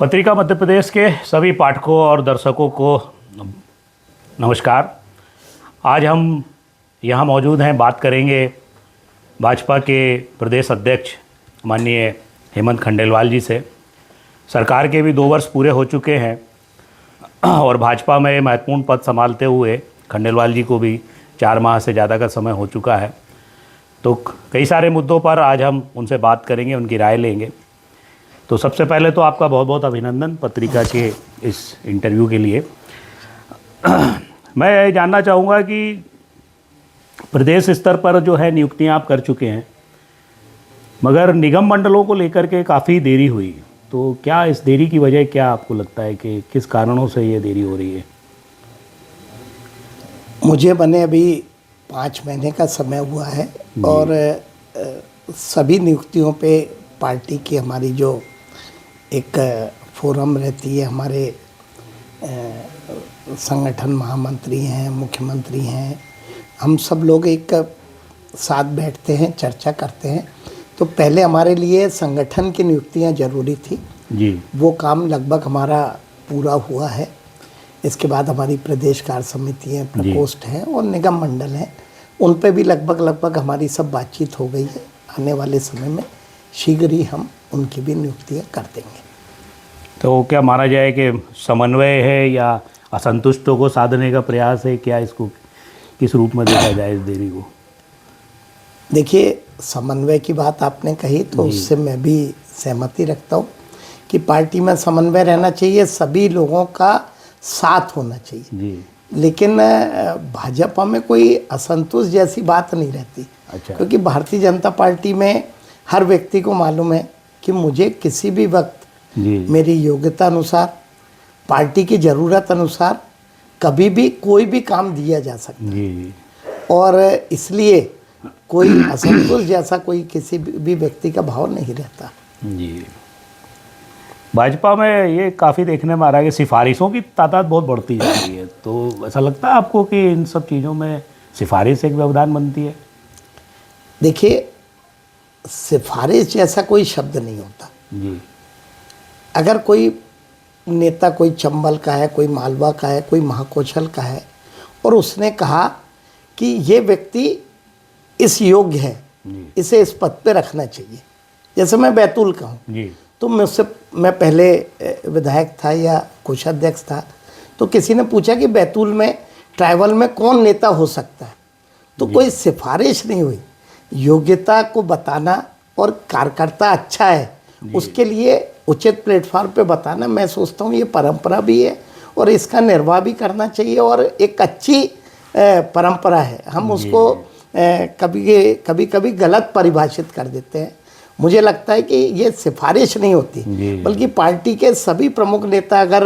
पत्रिका मध्य प्रदेश के सभी पाठकों और दर्शकों को नमस्कार। आज हम यहाँ मौजूद हैं, बात करेंगे भाजपा के प्रदेश अध्यक्ष माननीय हेमंत खंडेलवाल जी से। सरकार के भी 2 वर्ष पूरे हो चुके हैं और भाजपा में महत्वपूर्ण पद संभालते हुए खंडेलवाल जी को भी 4 माह से ज़्यादा का समय हो चुका है। तो कई सारे मुद्दों पर आज हम उनसे बात करेंगे, उनकी राय लेंगे। तो सबसे पहले तो आपका बहुत बहुत अभिनंदन पत्रिका के इस इंटरव्यू के लिए। मैं ये जानना चाहूँगा कि प्रदेश स्तर पर जो है नियुक्तियाँ आप कर चुके हैं, मगर निगम मंडलों को लेकर के काफ़ी देरी हुई। तो क्या इस देरी की वजह क्या आपको लगता है कि किस कारणों से ये देरी हो रही है? मुझे बने अभी 5 महीने का समय हुआ है और सभी नियुक्तियों पे पार्टी की हमारी जो एक फोरम रहती है, हमारे संगठन महामंत्री हैं, मुख्यमंत्री हैं, हम सब लोग एक साथ बैठते हैं, चर्चा करते हैं। तो पहले हमारे लिए संगठन की नियुक्तियां ज़रूरी थी जी। वो काम लगभग हमारा पूरा हुआ है। इसके बाद हमारी प्रदेश कार्य समिति है, प्रकोष्ठ है और निगम मंडल है, उन पे भी लगभग हमारी सब बातचीत हो गई है। आने वाले समय में शीघ्र ही हम उनकी भी नियुक्तियाँ कर देंगे। तो क्या माना जाए कि समन्वय है या असंतुष्टों को साधने का प्रयास है? क्या इसको किस रूप में देखा जाए इस देरी को? देखिए, समन्वय की बात आपने कही तो उससे मैं भी सहमति रखता हूँ कि पार्टी में समन्वय रहना चाहिए, सभी लोगों का साथ होना चाहिए जी। लेकिन भाजपा में कोई असंतोष जैसी बात नहीं रहती। अच्छा। क्योंकि भारतीय जनता पार्टी में हर व्यक्ति को मालूम है कि मुझे किसी भी वक्त मेरी योग्यता अनुसार, पार्टी की ज़रूरत अनुसार कभी भी कोई भी काम दिया जा सकता है और इसलिए कोई असंतोष जैसा कोई किसी भी व्यक्ति का भाव नहीं रहता जी। भाजपा में ये काफ़ी देखने में आ रहा है कि सिफारिशों की तादाद बहुत बढ़ती जा रही है। तो ऐसा लगता है आपको कि इन सब चीज़ों में सिफारिश एक व्यवधान बनती है? देखिए, सिफारिश जैसा कोई शब्द नहीं होता जी। अगर कोई नेता कोई चंबल का है, कोई मालवा का है, कोई महाकौशल का है और उसने कहा कि ये व्यक्ति इस योग्य है, इसे इस पद पे रखना चाहिए। जैसे मैं बैतूल का हूँ तो मैं पहले विधायक था या कोषाध्यक्ष था, तो किसी ने पूछा कि बैतूल में ट्राइबल में कौन नेता हो सकता है, तो कोई सिफारिश नहीं हुई। योग्यता को बताना और कार्यकर्ता अच्छा है उसके लिए उचित प्लेटफॉर्म पे बताना, मैं सोचता हूँ ये परंपरा भी है और इसका निर्वाह भी करना चाहिए और एक अच्छी परंपरा है। हम उसको कभी कभी गलत परिभाषित कर देते हैं। मुझे लगता है कि ये सिफारिश नहीं होती, बल्कि पार्टी के सभी प्रमुख नेता अगर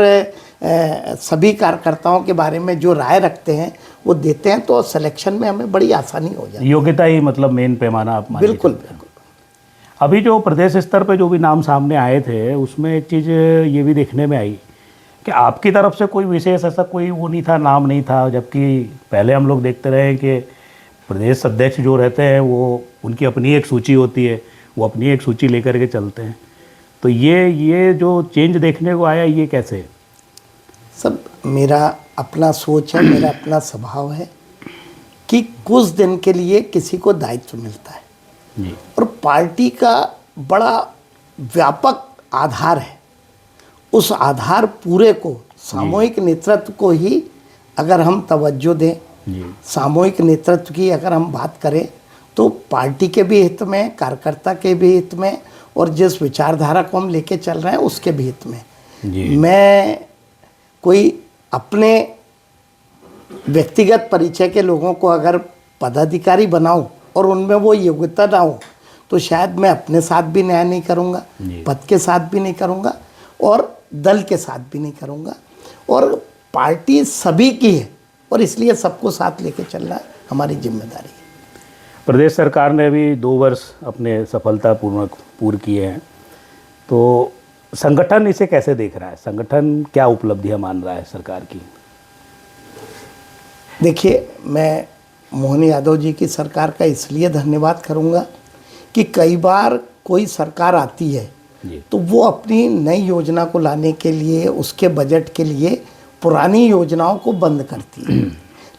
सभी कार्यकर्ताओं के बारे में जो राय रखते हैं वो देते हैं तो सिलेक्शन में हमें बड़ी आसानी हो जाती है। योग्यता ही मतलब मेन पैमाना आप मान बिल्कुल लीजिए। अभी जो प्रदेश स्तर पे जो भी नाम सामने आए थे उसमें एक चीज़ ये भी देखने में आई कि आपकी तरफ से कोई विशेष ऐसा कोई वो नहीं था, नाम नहीं था। जबकि पहले हम लोग देखते रहे कि प्रदेश अध्यक्ष जो रहते हैं वो उनकी अपनी एक सूची होती है, वो अपनी एक सूची लेकर के चलते हैं। तो ये जो चेंज देखने को आया ये कैसे? सब मेरा अपना सोच है, मेरा अपना स्वभाव है कि कुछ दिन के लिए किसी को दायित्व मिलता है जी। और पार्टी का बड़ा व्यापक आधार है। उस आधार पूरे को, सामूहिक नेतृत्व को ही अगर हम तवज्जो दें, सामूहिक नेतृत्व की अगर हम बात करें तो पार्टी के भी हित में, कार्यकर्ता के भी हित में और जिस विचारधारा को हम लेके चल रहे हैं उसके भी हित में। मैं कोई अपने व्यक्तिगत परिचय के लोगों को अगर पदाधिकारी बनाऊं और उनमें वो योग्यता ना हो तो शायद मैं अपने साथ भी न्याय नहीं करूंगा, पद के साथ भी नहीं करूंगा और दल के साथ भी नहीं करूंगा। और पार्टी सभी की है और इसलिए सबको साथ लेके चलना हमारी जिम्मेदारी है। प्रदेश सरकार ने भी 2 वर्ष अपने सफलतापूर्वक पूर्ण किए हैं, तो संगठन इसे कैसे देख रहा है? संगठन क्या उपलब्धियां मान रहा है सरकार की? देखिए, मैं मोहन यादव जी की सरकार का इसलिए धन्यवाद करूंगा कि कई बार कोई सरकार आती है जी। तो वो अपनी नई योजना को लाने के लिए, उसके बजट के लिए पुरानी योजनाओं को बंद करती है।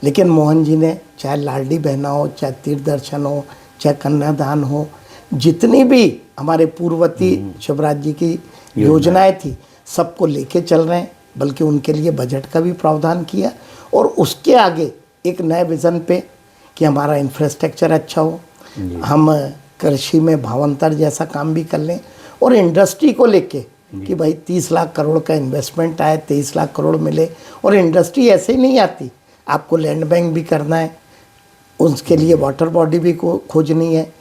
लेकिन मोहन जी ने, चाहे लाडली बहना हो, चाहे तीर्थ दर्शन हो, चाहे कन्यादान हो, जितनी भी हमारे पूर्ववर्ती शिवराज जी की योजनाएं थी, सबको लेके चल रहे हैं। बल्कि उनके लिए बजट का भी प्रावधान किया, और उसके आगे एक नए विज़न पे कि हमारा इंफ्रास्ट्रक्चर अच्छा हो, हम कृषि में भावांतर जैसा काम भी कर लें, और इंडस्ट्री को लेके कि भाई 30 लाख करोड़ का इन्वेस्टमेंट आए, 23 लाख करोड़ मिले। और इंडस्ट्री ऐसे ही नहीं आती, आपको लैंड बैंक भी करना है, उसके लिए वाटर बॉडी भी खोजनी है,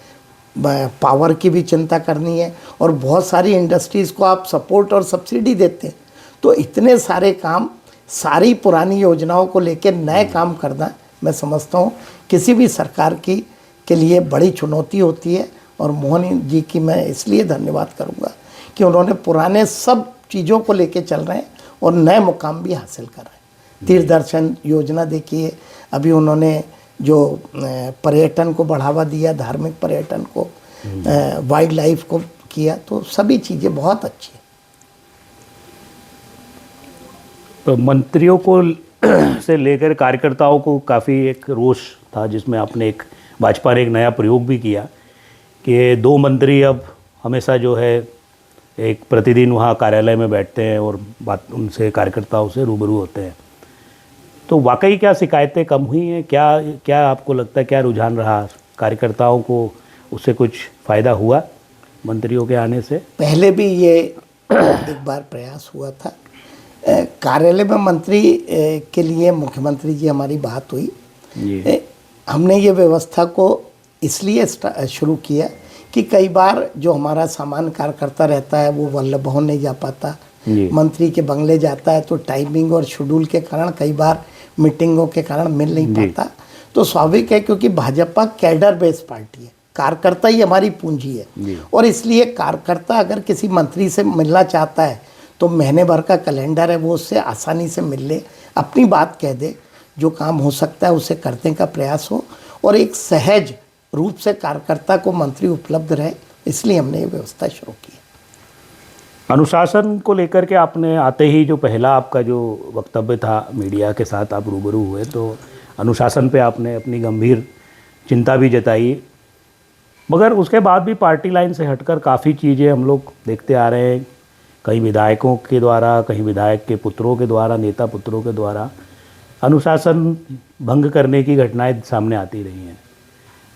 पावर की भी चिंता करनी है, और बहुत सारी इंडस्ट्रीज़ को आप सपोर्ट और सब्सिडी देते हैं। तो इतने सारे काम, सारी पुरानी योजनाओं को लेकर नए काम करना, मैं समझता हूँ किसी भी सरकार के लिए बड़ी चुनौती होती है। और मोहन जी की मैं इसलिए धन्यवाद करूँगा कि उन्होंने पुराने सब चीज़ों को लेके चल रहे हैं और नए मुकाम भी हासिल कर रहे हैं। तीर्थ दर्शन योजना देखिए, अभी उन्होंने जो पर्यटन को बढ़ावा दिया, धार्मिक पर्यटन को, वाइल्ड लाइफ को किया, तो सभी चीज़ें बहुत अच्छी हैं। तो मंत्रियों को से लेकर कार्यकर्ताओं को काफ़ी एक रोष था, जिसमें आपने एक भाजपा ने एक नया प्रयोग भी किया कि 2 मंत्री अब हमेशा जो है एक प्रतिदिन वहाँ कार्यालय में बैठते हैं और बात उनसे, कार्यकर्ताओं से रूबरू होते हैं। तो वाकई क्या शिकायतें कम हुई हैं? क्या आपको लगता है, क्या रुझान रहा कार्यकर्ताओं को, उससे कुछ फ़ायदा हुआ मंत्रियों के आने से? पहले भी ये एक बार प्रयास हुआ था, कार्यालय में मंत्री के लिए मुख्यमंत्री जी हमारी बात हुई। हमने ये व्यवस्था को इसलिए शुरू किया कि कई बार जो हमारा सामान्य कार्यकर्ता रहता है वो वल्लभ भवन नहीं जा पाता, मंत्री के बंगले जाता है, तो टाइमिंग और शेड्यूल के कारण कई बार मीटिंगों के कारण मिल नहीं पाता। तो स्वाभाविक है, क्योंकि भाजपा कैडर बेस्ड पार्टी है, कार्यकर्ता ही हमारी पूंजी है, और इसलिए कार्यकर्ता अगर किसी मंत्री से मिलना चाहता है तो महीने भर का कैलेंडर है, वो उससे आसानी से मिल ले, अपनी बात कह दे, जो काम हो सकता है उसे करने का प्रयास हो, और एक सहज रूप से कार्यकर्ता को मंत्री उपलब्ध रहे, इसलिए हमने ये व्यवस्था शुरू की। अनुशासन को लेकर के आपने आते ही जो पहला आपका जो वक्तव्य था, मीडिया के साथ आप रूबरू हुए, तो अनुशासन पे आपने अपनी गंभीर चिंता भी जताई, मगर उसके बाद भी पार्टी लाइन से हटकर काफ़ी चीज़ें हम लोग देखते आ रहे हैं, कहीं विधायकों के द्वारा, कहीं विधायक के पुत्रों के द्वारा, नेता पुत्रों के द्वारा अनुशासन भंग करने की घटनाएं सामने आती रही हैं।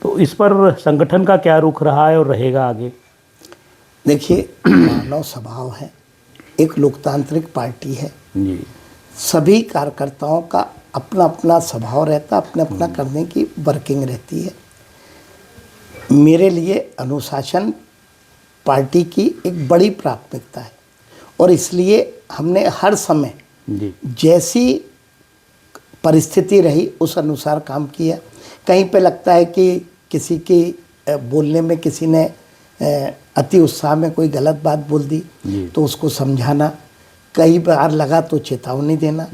तो इस पर संगठन का क्या रुख रहा है और रहेगा आगे? देखिए, मानव स्वभाव है, एक लोकतांत्रिक पार्टी है जी, सभी कार्यकर्ताओं का अपना अपना स्वभाव रहता, अपना अपना करने की वर्किंग रहती है। मेरे लिए अनुशासन पार्टी की एक बड़ी प्राथमिकता है, और इसलिए हमने हर समय जैसी परिस्थिति रही उस अनुसार काम किया। कहीं पे लगता है कि किसी की बोलने में, किसी ने अति उत्साह में कोई गलत बात बोल दी तो उसको समझाना, कई बार लगा तो चेतावनी देना,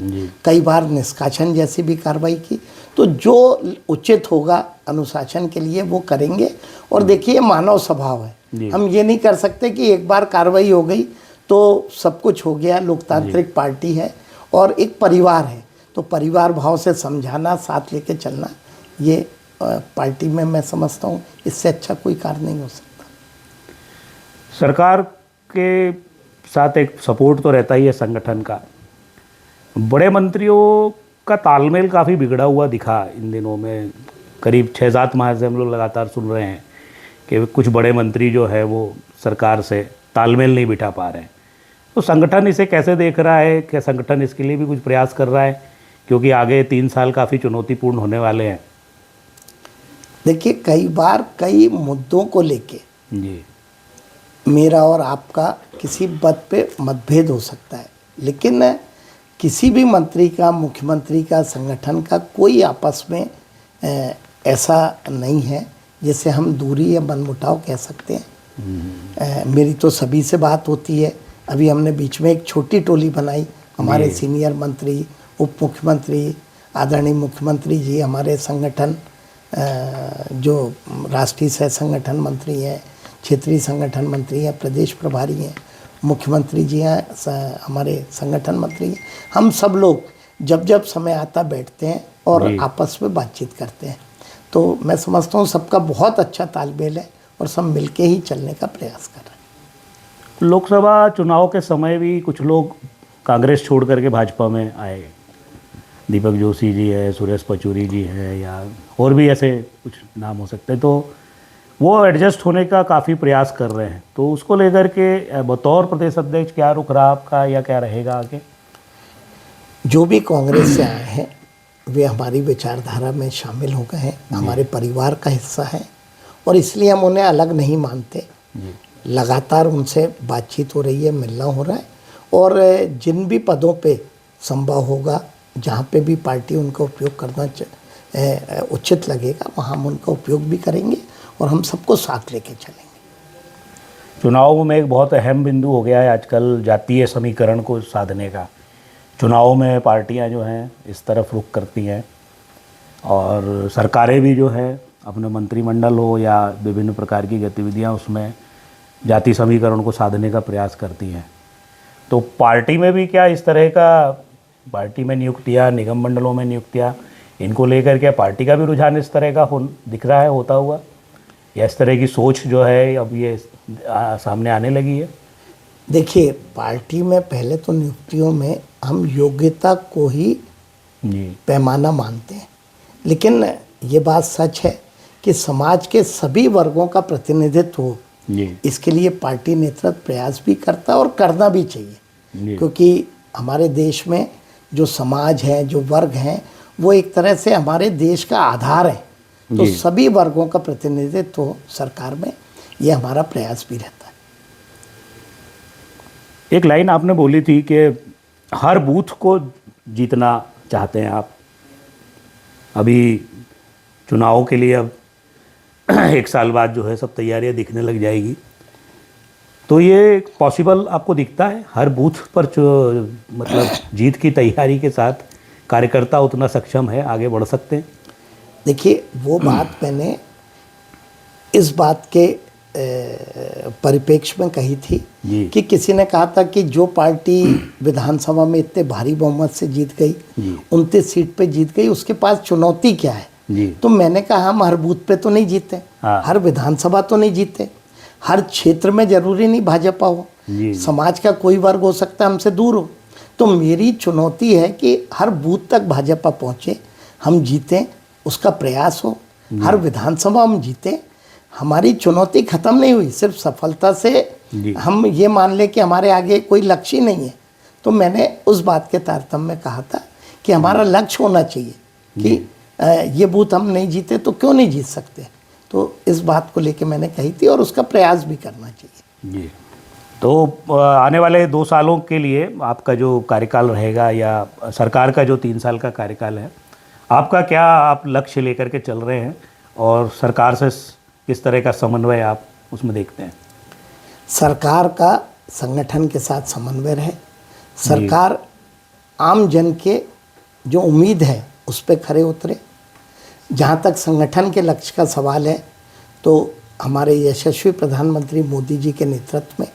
कई बार निष्कासन जैसी भी कार्रवाई की। तो जो उचित होगा अनुशासन के लिए वो करेंगे। और देखिए, मानव स्वभाव है, हम ये नहीं कर सकते कि एक बार कार्रवाई हो गई तो सब कुछ हो गया। लोकतांत्रिक पार्टी है और एक परिवार है, तो परिवार भाव से समझाना, साथ लेके चलना, ये पार्टी में मैं समझता हूँ इससे अच्छा कोई कार्य नहीं हो सकता। सरकार के साथ एक सपोर्ट तो रहता ही है संगठन का। बड़े मंत्रियों का तालमेल काफ़ी बिगड़ा हुआ दिखा इन दिनों में। करीब 6-7 माह से हम लोग लगातार सुन रहे हैं कि कुछ बड़े मंत्री जो है वो सरकार से तालमेल नहीं बिठा पा रहे हैं। तो संगठन इसे कैसे देख रहा है? क्या संगठन इसके लिए भी कुछ प्रयास कर रहा है? क्योंकि आगे 3 साल काफ़ी चुनौतीपूर्ण होने वाले हैं। देखिए, कई बार कई मुद्दों को लेके जी, मेरा और आपका किसी बात पे मतभेद हो सकता है, लेकिन किसी भी मंत्री का, मुख्यमंत्री का, संगठन का कोई आपस में ऐसा नहीं है जिसे हम दूरी या मनमुटाव कह सकते हैं। मेरी तो सभी से बात होती है। अभी हमने बीच में एक छोटी टोली बनाई, हमारे सीनियर मंत्री, उप मुख्यमंत्री, आदरणीय मुख्यमंत्री जी, हमारे संगठन जो राष्ट्रीय सह संगठन मंत्री हैं, क्षेत्रीय संगठन मंत्री हैं, प्रदेश प्रभारी हैं, मुख्यमंत्री जी हैं, हमारे संगठन मंत्री हैं। हम सब लोग जब जब समय आता बैठते हैं और आपस में बातचीत करते हैं। तो मैं समझता हूँ सबका बहुत अच्छा तालमेल है और सब मिलके ही चलने का प्रयास कर रहे हैं। लोकसभा चुनाव के समय भी कुछ लोग कांग्रेस छोड़ करके भाजपा में आए। दीपक जोशी जी है, सुरेश पचौरी जी है, या और भी ऐसे कुछ नाम हो सकते हैं। तो वो एडजस्ट होने का काफ़ी प्रयास कर रहे हैं। तो उसको लेकर के बतौर प्रदेश अध्यक्ष क्या रुख रहा आपका, या क्या रहेगा आगे? जो भी कांग्रेस से आए हैं वे हमारी विचारधारा में शामिल हो गए हैं, हमारे परिवार का हिस्सा है और इसलिए हम उन्हें अलग नहीं मानते। लगातार उनसे बातचीत हो रही है, मिलना हो रहा है और जिन भी पदों पे संभव होगा, जहाँ पे भी पार्टी उनका उपयोग करना उचित लगेगा, वहाँ हम उनका उपयोग भी करेंगे और हम सबको साथ लेके चलेंगे। चुनाव में एक बहुत अहम बिंदु हो गया है आजकल जातीय समीकरण को साधने का। चुनाव में पार्टियां जो हैं इस तरफ रुख करती हैं और सरकारें भी जो है अपने मंत्रिमंडल हो या विभिन्न प्रकार की गतिविधियां उसमें जाति समीकरण को साधने का प्रयास करती हैं। तो पार्टी में भी क्या इस तरह का, पार्टी में नियुक्तियां, निगम मंडलों में नियुक्तियां, इनको लेकर क्या पार्टी का भी रुझान इस तरह का दिख रहा है, होता हुआ, या इस तरह की सोच जो है अब ये सामने आने लगी है? देखिए, पार्टी में पहले तो नियुक्तियों में हम योग्यता को ही पैमाना मानते हैं, लेकिन ये बात सच है कि समाज के सभी वर्गों का प्रतिनिधित्व हो, इसके लिए पार्टी नेतृत्व प्रयास भी करता है और करना भी चाहिए। क्योंकि हमारे देश में जो समाज है, जो वर्ग हैं, वो एक तरह से हमारे देश का आधार है। तो सभी वर्गों का प्रतिनिधित्व हो सरकार में, ये हमारा प्रयास भी रहता है। एक लाइन आपने बोली थी कि हर बूथ को जीतना चाहते हैं आप। अभी चुनाव के लिए अब 1 साल बाद जो है सब तैयारियां दिखने लग जाएगी, तो ये पॉसिबल आपको दिखता है हर बूथ पर मतलब जीत की तैयारी के साथ कार्यकर्ता उतना सक्षम है, आगे बढ़ सकते हैं? देखिए, वो बात मैंने इस बात के परिप्रेक्ष्य में कही थी कि किसी ने कहा था कि जो पार्टी विधानसभा में इतने भारी बहुमत से जीत गई, 29 सीट पे जीत गई, उसके पास चुनौती क्या है? तो मैंने कहा हम हर बूथ पे तो नहीं जीते, हर विधानसभा तो नहीं जीते, हर क्षेत्र में जरूरी नहीं भाजपा हो, समाज का कोई वर्ग हो सकता है हमसे दूर हो। तो मेरी चुनौती है कि हर बूथ तक भाजपा पहुँचे, हम जीतें, उसका प्रयास हो, हर विधानसभा हम जीतें। हमारी चुनौती ख़त्म नहीं हुई, सिर्फ सफलता से हम ये मान लें कि हमारे आगे कोई लक्ष्य ही नहीं है। तो मैंने उस बात के तारतम्य में कहा था कि हमारा लक्ष्य होना चाहिए कि ये बूथ हम नहीं जीते तो क्यों नहीं जीत सकते। तो इस बात को लेके मैंने कही थी और उसका प्रयास भी करना चाहिए। जी, तो आने वाले 2 सालों के लिए आपका जो कार्यकाल रहेगा, या सरकार का जो 3 साल का कार्यकाल है, आपका क्या आप लक्ष्य लेकर के चल रहे हैं और सरकार से किस तरह का समन्वय आप उसमें देखते हैं? सरकार का संगठन के साथ समन्वय रहे, सरकार आम जन के जो उम्मीद है उस पर खरे उतरे। जहाँ तक संगठन के लक्ष्य का सवाल है, तो हमारे यशस्वी प्रधानमंत्री मोदी जी के नेतृत्व में,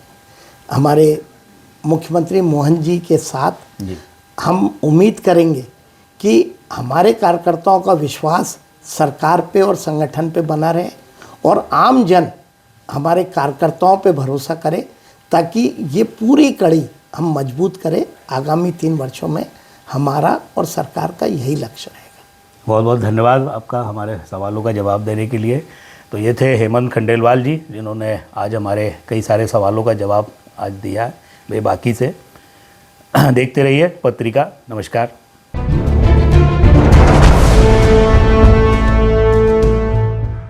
हमारे मुख्यमंत्री मोहन जी के साथ हम उम्मीद करेंगे कि हमारे कार्यकर्ताओं का विश्वास सरकार पे और संगठन पे बना रहे और आम जन हमारे कार्यकर्ताओं पे भरोसा करे, ताकि ये पूरी कड़ी हम मजबूत करें। आगामी 3 वर्षों में हमारा और सरकार का यही लक्ष्य रहेगा। बहुत बहुत धन्यवाद आपका हमारे सवालों का जवाब देने के लिए। तो ये थे हेमंत खंडेलवाल जी, जिन्होंने आज हमारे कई सारे सवालों का जवाब आज दिया है बेबाकी से। देखते रहिए पत्रिका। नमस्कार।